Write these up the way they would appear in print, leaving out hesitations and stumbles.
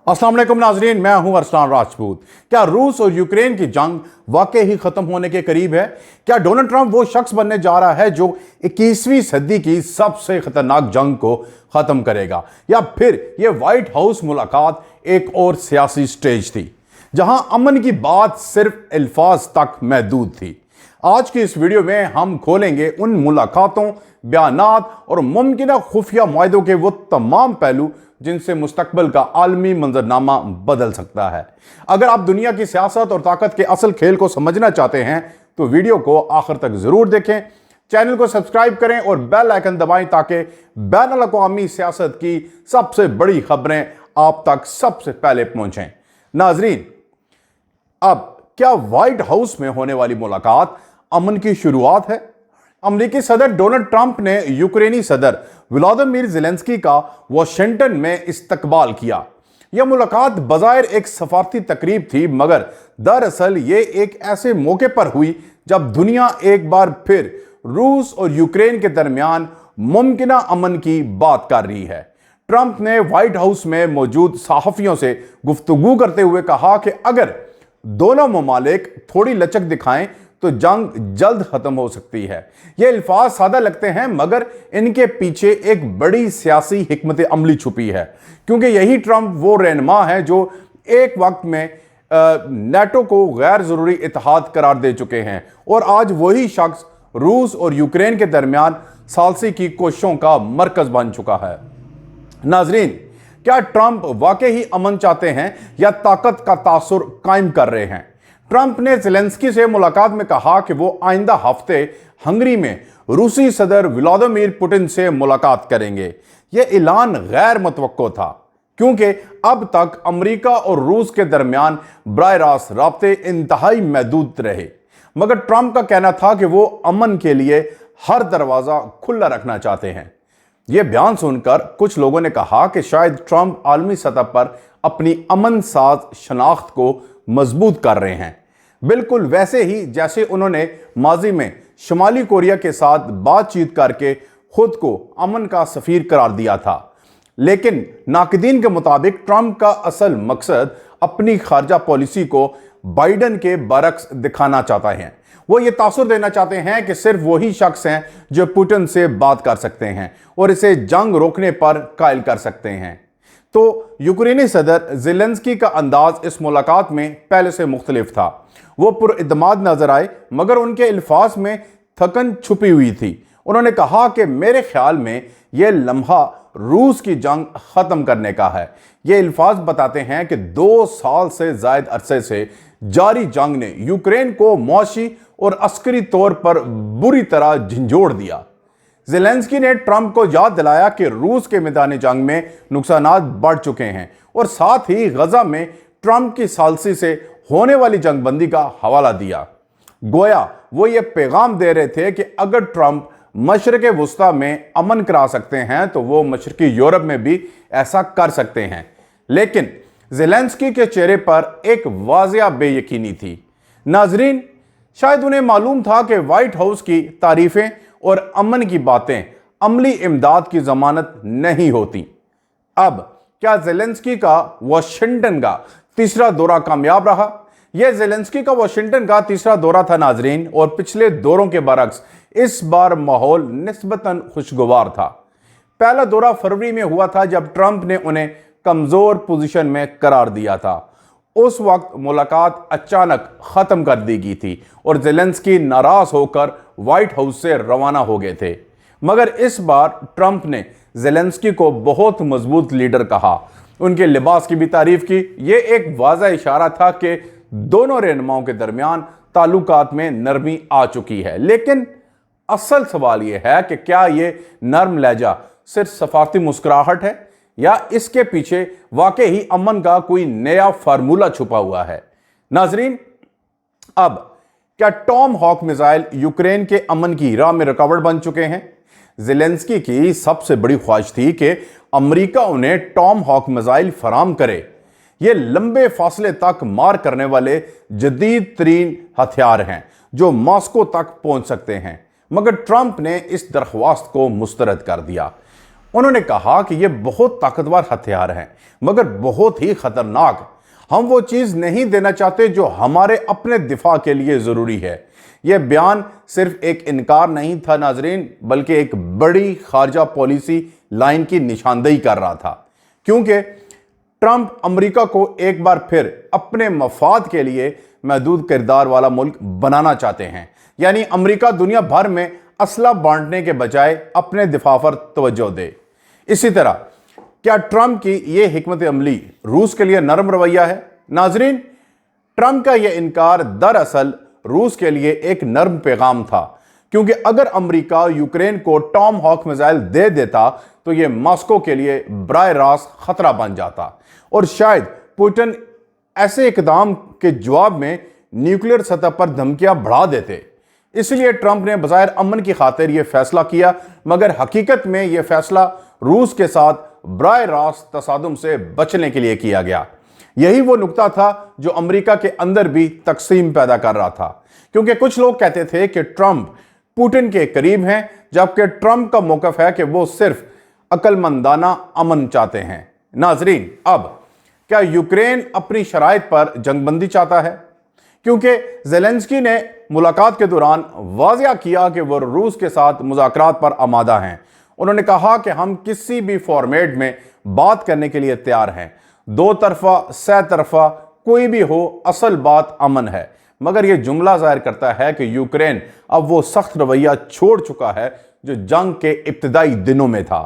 अस्सलाम वालेकुम नाजरीन, मैं हूं अरसलान राजपूत। क्या रूस और यूक्रेन की जंग वाकई ही खत्म होने के करीब है? क्या डोनाल्ड ट्रंप वो शख्स बनने जा रहा है जो 21वीं सदी की सबसे खतरनाक जंग को खत्म करेगा, या फिर ये व्हाइट हाउस मुलाकात एक और सियासी स्टेज थी जहां अमन की बात सिर्फ अल्फाज तक महदूद थी? आज की इस वीडियो में हम खोलेंगे उन मुलाकातों, बयानात और मुमकिन खुफिया मुआहदों के वो तमाम पहलू जिनसे मुस्तकबिल का आलमी मंजरनामा बदल सकता है। अगर आप दुनिया की सियासत और ताकत के असल खेल को समझना चाहते हैं तो वीडियो को आखिर तक जरूर देखें। चैनल को सब्सक्राइब करें और बेल आइकन दबाएं ताकि बैनुल अक़वामी सियासत की सबसे बड़ी खबरें आप तक सबसे पहले पहुंचें। नाजरीन, अब क्या व्हाइट हाउस में होने वाली मुलाकात अमन की शुरुआत है? अमेरिकी सदर डोनाल्ड ट्रंप ने यूक्रेनी सदर व्लादिमीर ज़ेलेंस्की का वाशिंगटन में इस्तकबाल किया। यह मुलाकात बज़ाहिर एक सफारती तकरीब थी, मगर दरअसल ये एक ऐसे मौके पर हुई जब दुनिया एक बार फिर रूस और यूक्रेन के दरमियान मुमकिन अमन की बात कर रही है। ट्रंप ने व्हाइट हाउस में मौजूद सहाफ़ियों से गुफ्तगू करते हुए कहा कि अगर दोनों ममालिक थोड़ी लचक दिखाएं तो जंग जल्द खत्म हो सकती है। ये अल्फाज सादा लगते हैं, मगर इनके पीछे एक बड़ी सियासी हिकमत अमली छुपी है, क्योंकि यही ट्रंप वो रहनुमा है जो एक वक्त में नेटो को गैर जरूरी इत्तेहाद करार दे चुके हैं, और आज वही शख्स रूस और यूक्रेन के दरमियान सालसी की कोशिशों का मरकज बन चुका है। नाजरीन, क्या ट्रंप वाकई ही अमन चाहते हैं या ताकत का तासुर कायम कर रहे हैं? ट्रंप ने ज़ेलेंस्की से मुलाकात में कहा कि वो आइंदा हफ्ते हंगरी में रूसी सदर व्लादिमीर पुतिन से मुलाकात करेंगे। यह ऐलान गैर मुतवक्को था, क्योंकि अब तक अमेरिका और रूस के दरमियान बराह रास्त राब्ते इंतहाई महदूद रहे, मगर ट्रंप का कहना था कि वो अमन के लिए हर दरवाज़ा खुला रखना चाहते हैं। यह बयान सुनकर कुछ लोगों ने कहा कि शायद ट्रंप आलमी सतह पर अपनी अमन साज शनाख्त को मजबूत कर रहे हैं, बिल्कुल वैसे ही जैसे उन्होंने माजी में शुमाली कोरिया के साथ बातचीत करके खुद को अमन का सफीर करार दिया था। लेकिन नाक़दीन के मुताबिक ट्रंप का असल मकसद अपनी खारजा पॉलिसी को बाइडन के बरक्स दिखाना चाहता है। वो ये तासुर देना चाहते हैं कि सिर्फ वही शख्स हैं जो पुतिन से बात कर सकते हैं और इसे जंग रोकने पर कायल कर सकते हैं। तो यूक्रेनी सदर ज़ेलेंस्की का अंदाज इस मुलाकात में पहले से मुख्तलिफ था। वो पुरइत्माद नजर आए, मगर उनके अल्फाज में थकन छुपी हुई थी। उन्होंने कहा कि मेरे ख्याल में यह लम्हा रूस की जंग ख़त्म करने का है। ये अल्फाज बताते हैं कि 2 साल से ज़ायद अरसे से जारी जंग ने यूक्रेन को मौशी और अस्करी तौर पर बुरी तरह झंझोड़ दिया। ज़ेलेंस्की ने ट्रंप को याद दिलाया कि रूस के मैदान जंग में नुकसानात बढ़ चुके हैं, और साथ ही गजा में ट्रंप की सालसी से होने वाली जंगबंदी का हवाला दिया। गोया वो ये पैगाम दे रहे थे कि अगर ट्रंप मशरक़ वुस्ता में अमन करा सकते हैं तो वो मशरक़ी यूरोप में भी ऐसा कर सकते हैं। लेकिन ज़ेलेंस्की के चेहरे पर एक वाज़िया बेयकीनी थी। नाजरीन, शायद उन्हें मालूम था कि व्हाइट हाउस की तारीफें और अमन की बातें अमली इमदाद की जमानत नहीं होती। अब क्या ज़ेलेंस्की का वाशिंगटन का तीसरा दौरा कामयाब रहा? यह ज़ेलेंस्की का वाशिंगटन का तीसरा दौरा था नाजरीन, और पिछले दौरों के बरक्स इस बार माहौल निस्बतन खुशगवार था। पहला दौरा फरवरी में हुआ था जब ट्रंप ने उन्हें कमजोर पोजीशन में करार दिया था। उस वक्त मुलाकात अचानक खत्म कर दी गई थी और ज़ेलेंस्की नाराज होकर व्हाइट हाउस से रवाना हो गए थे। मगर इस बार ट्रंप ने ज़ेलेंस्की को बहुत मजबूत लीडर कहा, उनके लिबास की भी तारीफ की। यह एक वाज़ा इशारा था कि दोनों रहनुमाओं के दरमियान ताल्लुकात में नरमी आ चुकी है। लेकिन असल सवाल यह है कि क्या यह नरम लहजा सिर्फ सफारती मुस्कुराहट है, या इसके पीछे वाकई ही अमन का कोई नया फार्मूला छुपा हुआ है? नाजरीन, अब क्या टॉम हॉक मिसाइल यूक्रेन के अमन की राह में रुकावट बन चुके हैं? ज़ेलेंस्की की सबसे बड़ी ख्वाहिश थी कि अमेरिका उन्हें टॉम हॉक मिसाइल फराम करे। ये लंबे फासले तक मार करने वाले जदीद तरीन हथियार हैं जो मॉस्को तक पहुंच सकते हैं, मगर ट्रंप ने इस दरख्वास्त को मुस्तरद कर दिया। उन्होंने कहा कि ये बहुत ताकतवर हथियार हैं मगर बहुत ही खतरनाक। हम वो चीज नहीं देना चाहते जो हमारे अपने दिफा के लिए जरूरी है। यह बयान सिर्फ एक इनकार नहीं था नाजरीन, बल्कि एक बड़ी खारजा पॉलिसी लाइन की निशानदेही कर रहा था, क्योंकि ट्रंप अमेरिका को एक बार फिर अपने मफाद के लिए महदूद किरदार वाला मुल्क बनाना चाहते हैं। यानी अमेरिका दुनिया भर में असला बांटने के बजाय अपने दिफा पर तवज्जो दे। इसी तरह क्या ट्रंप की यह हिकमत अमली रूस के लिए नरम रवैया है? नाजरीन, ट्रंप का यह इनकार दरअसल रूस के लिए एक नरम पैगाम था, क्योंकि अगर अमेरिका यूक्रेन को टॉम हॉक मिसाइल दे देता तो यह मॉस्को के लिए बराह रास्त खतरा बन जाता और शायद पुतिन ऐसे इकदाम के जवाब में न्यूक्लियर सतह पर धमकियां बढ़ा देते। इसलिए ट्रंप ने बज़ाहिर अमन की खातिर यह फैसला किया, मगर हकीकत में यह फैसला रूस के साथ बराह रास्त तसादुम से बचने के लिए किया गया। यही वो नुक्ता था जो अमेरिका के अंदर भी तकसीम पैदा कर रहा था, क्योंकि कुछ लोग कहते थे कि ट्रंप पुतिन के करीब हैं, जबकि ट्रंप का मौक़िफ़ है कि वो सिर्फ अक्लमंदाना अमन चाहते हैं। नाजरीन, अब क्या यूक्रेन अपनी शराइत पर जंगबंदी चाहता है? क्योंकि ज़ेलेंस्की ने मुलाकात के दौरान वाज़िया किया कि वो रूस के साथ मुज़ाकरात पर आमादा हैं। उन्होंने कहा कि हम किसी भी फॉर्मेट में बात करने के लिए तैयार हैं, दो तरफा सह तरफा कोई भी हो, असल बात अमन है। मगर यह जुमला जाहिर करता है कि यूक्रेन अब वो सख्त रवैया छोड़ चुका है जो जंग के इब्तदाई दिनों में था।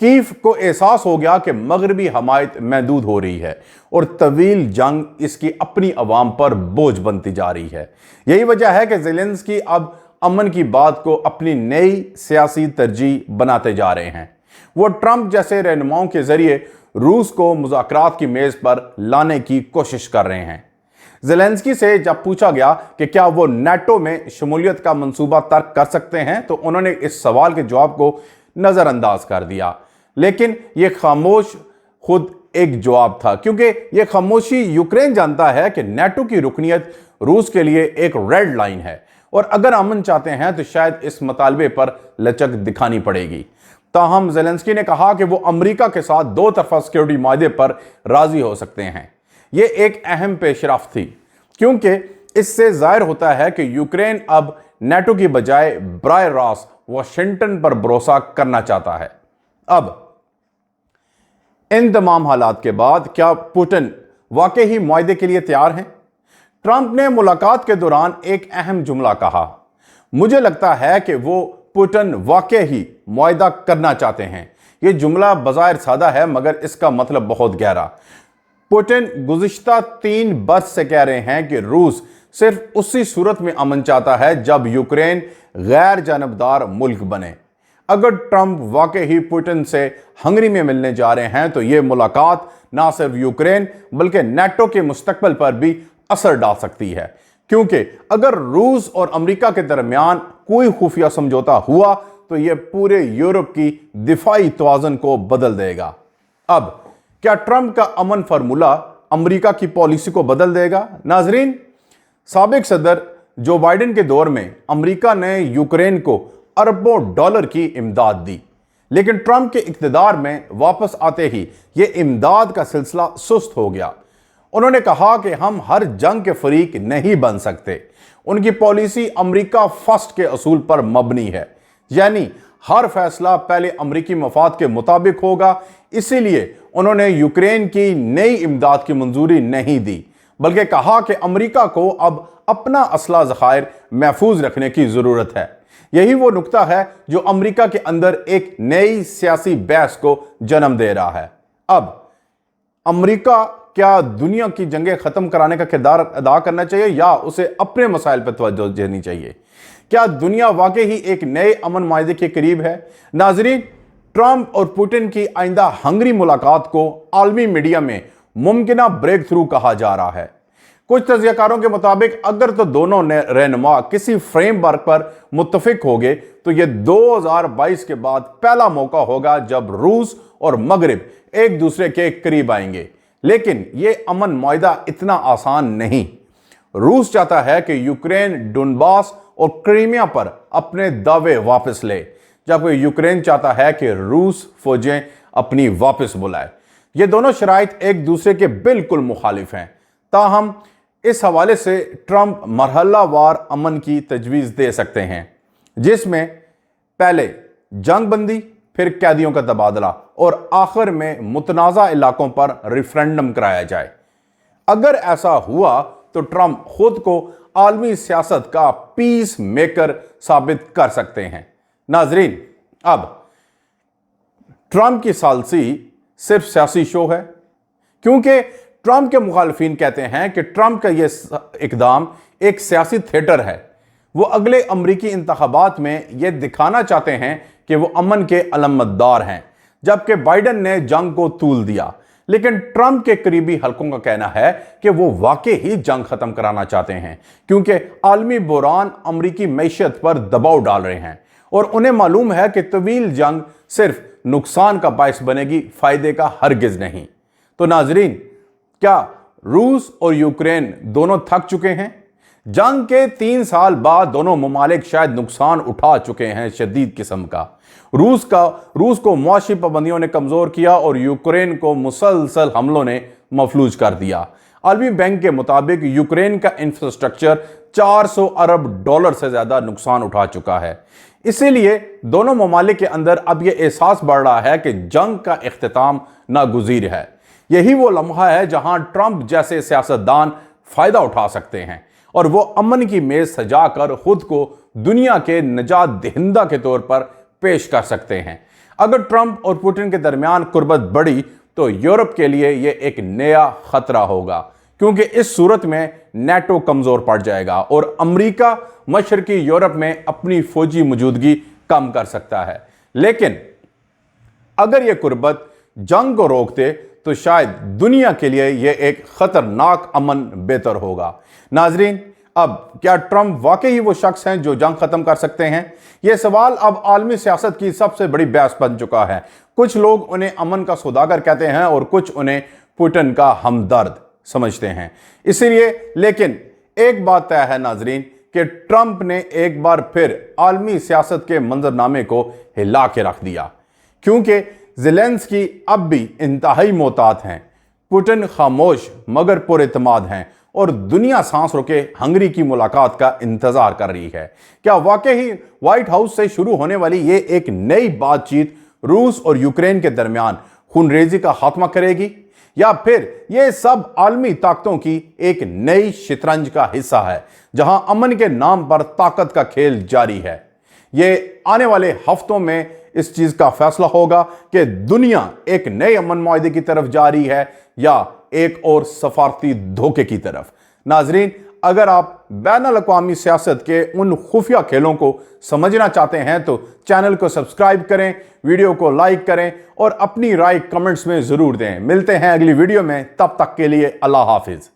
कीव को एहसास हो गया कि मगरबी हमायत महदूद हो रही है और तवील जंग इसकी अपनी अवाम पर बोझ बनती जा रही है। यही वजह है कि ज़ेलेंस्की अब अमन की बात को अपनी नई सियासी तरजीह बनाते जा रहे हैं। वो ट्रंप जैसे रहनुमाओं के जरिए रूस को मुज़ाकरात की मेज़ पर लाने की कोशिश कर रहे हैं। ज़ेलेंस्की से जब पूछा गया कि क्या वो नेटो में शमूलियत का मंसूबा तर्क कर सकते हैं, तो उन्होंने इस सवाल के जवाब को नज़रअंदाज कर दिया। लेकिन यह खामोश खुद एक जवाब था, क्योंकि यह खामोशी यूक्रेन जानता है कि नेटो की रुकनियत रूस के लिए एक रेड लाइन है और अगर अमन चाहते हैं तो शायद इस मुतालबे पर लचक दिखानी पड़ेगी। ताहम ज़ेलेंस्की ने कहा कि वो अमेरिका के साथ दो तरफा सिक्योरिटी माहदे पर राजी हो सकते हैं। यह एक अहम पेशरफ्त थी, क्योंकि इससे जाहिर होता है कि यूक्रेन अब नेटो की बजाय बराह रास्त वाशिंगटन पर भरोसा करना चाहता है। अब इन तमाम हालात के बाद क्या पुतिन वाकई ही मुआहदे के लिए तैयार हैं? ट्रंप ने मुलाकात के दौरान एक अहम जुमला कहा। मुझे लगता है कि वो पुतिन वाकई ही मुआहदा करना चाहते हैं। यह जुमला बज़ाहिर सादा है, मगर इसका मतलब बहुत गहरा। पुतिन गुज़िश्ता 3 बरस से कह रहे हैं कि रूस सिर्फ उसी सूरत में अमन चाहता है जब यूक्रेन गैर जानबदार मुल्क बने। अगर ट्रंप वाकई ही पुतिन से हंगरी में मिलने जा रहे हैं तो यह मुलाकात ना सिर्फ यूक्रेन बल्कि नेटो के मुस्तकबिल पर भी असर डाल सकती है, क्योंकि अगर रूस और अमेरिका के दरमियान कोई खुफिया समझौता हुआ तो यह पूरे यूरोप की दिफाई तवाज़ुन को बदल देगा। अब क्या ट्रंप का अमन फार्मूला अमेरिका की पॉलिसी को बदल देगा? नाजरीन, साबिक सदर जो बाइडेन के दौर में अमेरिका ने यूक्रेन को अरबों डॉलर की इमदाद दी, लेकिन ट्रंप के इक़्तिदार में वापस आते ही यह इमदाद का सिलसिला सुस्त हो गया। उन्होंने कहा कि हम हर जंग के फरीक नहीं बन सकते। उनकी पॉलिसी अमेरिका फर्स्ट के असूल पर मबनी है, यानी हर फैसला पहले अमेरिकी मफाद के मुताबिक होगा। इसीलिए उन्होंने यूक्रेन की नई इमदाद की मंजूरी नहीं दी, बल्कि कहा कि अमेरिका को अब अपना असला ज़खायर महफूज रखने की ज़रूरत है। यही वो नुक्ता है जो अमेरिका के अंदर एक नई सियासी बहस को जन्म दे रहा है। अब अमेरिका क्या दुनिया की जंगें ख़त्म कराने का किरदार अदा करना चाहिए या उसे अपने मसाइल पर तवज्जो देनी चाहिए? क्या दुनिया वाकई ही एक नए अमन माहदे के करीब है? नाजरीन, ट्रंप और पुतिन की आइंदा हंगरी मुलाकात को आलमी मीडिया में मुमकिना ब्रेक थ्रू कहा जा रहा है। कुछ तज्ज़ियाकारों के मुताबिक अगर तो दोनों रहनुमा किसी फ्रेमवर्क पर मुत्तफिक हो गए तो यह 2022 के बाद पहला मौका होगा जब रूस और मगरिब एक दूसरे के करीब आएंगे। लेकिन यह अमन मुआहदा इतना आसान नहीं। रूस चाहता है कि यूक्रेन डोनबास और क्रीमिया पर अपने दावे वापस ले, जबकि यूक्रेन चाहता है कि रूस फौजें अपनी वापस बुलाए। ये दोनों शराइत एक दूसरे के बिल्कुल मुखालिफ हैं। ताहम इस हवाले से ट्रंप मरहलावार अमन की तजवीज़ दे सकते हैं, जिसमें पहले जंग बंदी, फिर कैदियों का तबादला और आखिर में मुतनाज़ा इलाकों पर रेफरेंडम कराया जाए। अगर ऐसा हुआ तो ट्रंप खुद को आलमी सियासत का पीस मेकर साबित कर सकते हैं। नाजरीन, अब ट्रंप की सालसी सिर्फ सियासी शो है, क्योंकि ट्रंप के मुखालिफिन कहते हैं कि ट्रंप का यह इकदाम एक सियासी थिएटर है। वो अगले अमरीकी इंतखाबात में यह दिखाना चाहते हैं कि वो अमन के अलमतदार हैं, जबकि बाइडन ने जंग को तूल दिया। लेकिन ट्रंप के करीबी हलकों का कहना है कि वो वाकई ही जंग खत्म कराना चाहते हैं, क्योंकि आलमी बुरान अमरीकी मैशियत पर दबाव डाल रहे हैं और उन्हें मालूम है कि तवील जंग सिर्फ नुकसान का बायस बनेगी, फायदे का हरगिज नहीं। तो नाजरीन, क्या रूस और यूक्रेन दोनों थक चुके हैं? जंग के 3 साल बाद दोनों ममालिक शायद नुकसान उठा चुके हैं शदीद किस्म का। रूस को मुआशी पाबंदियों ने कमजोर किया और यूक्रेन को मुसलसल हमलों ने मफलूज कर दिया। आलमी बैंक के मुताबिक यूक्रेन का इंफ्रास्ट्रक्चर $400 अरब से ज्यादा नुकसान उठा चुका है। इसीलिए दोनों ममालिक के अंदर अब यह एहसास बढ़ रहा है कि जंग का इख्तिताम नागुज़ीर है। यही वो लम्हा है जहां ट्रंप जैसे सियासतदान फायदा उठा सकते हैं और वो अमन की मेज सजाकर खुद को दुनिया के निजात दहिंदा के तौर पर पेश कर सकते हैं। अगर ट्रंप और पुतिन के दरमियान कुर्बत बढ़ी तो यूरोप के लिए यह एक नया खतरा होगा, क्योंकि इस सूरत में नेटो कमजोर पड़ जाएगा और अमेरिका मशरकी यूरोप में अपनी फौजी मौजूदगी कम कर सकता है। लेकिन अगर यह कुर्बत जंग को रोक दे तो शायद दुनिया के लिए यह एक खतरनाक अमन बेहतर होगा। नाजरीन, अब क्या ट्रंप वाकई ही वो शख्स हैं जो जंग खत्म कर सकते हैं? यह सवाल अब आलमी सियासत की सबसे बड़ी बहस बन चुका है। कुछ लोग उन्हें अमन का सौदागर कहते हैं और कुछ उन्हें पुतिन का हमदर्द समझते हैं। इसीलिए लेकिन एक बात तय है नाजरीन कि ट्रंप ने एक बार फिर आलमी सियासत के मंजरनामे को हिला के रख दिया, क्योंकि ज़ेलेंस्की अब भी इंतहाई मोहतात हैं, पुतिन खामोश मगर पुरएतमाद हैं और दुनिया सांस रोके हंगरी की मुलाकात का इंतजार कर रही है। क्या वाकई ही व्हाइट हाउस से शुरू होने वाली ये एक नई बातचीत रूस और यूक्रेन के दरमियान खूनरेजी का खात्मा करेगी, या फिर ये सब आलमी ताकतों की एक नई शतरंज का हिस्सा है जहां अमन के नाम पर ताकत का खेल जारी है? ये आने वाले हफ्तों में इस चीज का फैसला होगा कि दुनिया एक नए अमन मुआहदे की तरफ जा रही है या एक और सफारती धोखे की तरफ। नाजरीन, अगर आप बैनुल अक़वामी सियासत के उन खुफिया खेलों को समझना चाहते हैं तो चैनल को सब्सक्राइब करें, वीडियो को लाइक करें और अपनी राय कमेंट्स में जरूर दें। मिलते हैं अगली वीडियो में, तब तक के लिए अल्लाह हाफिज।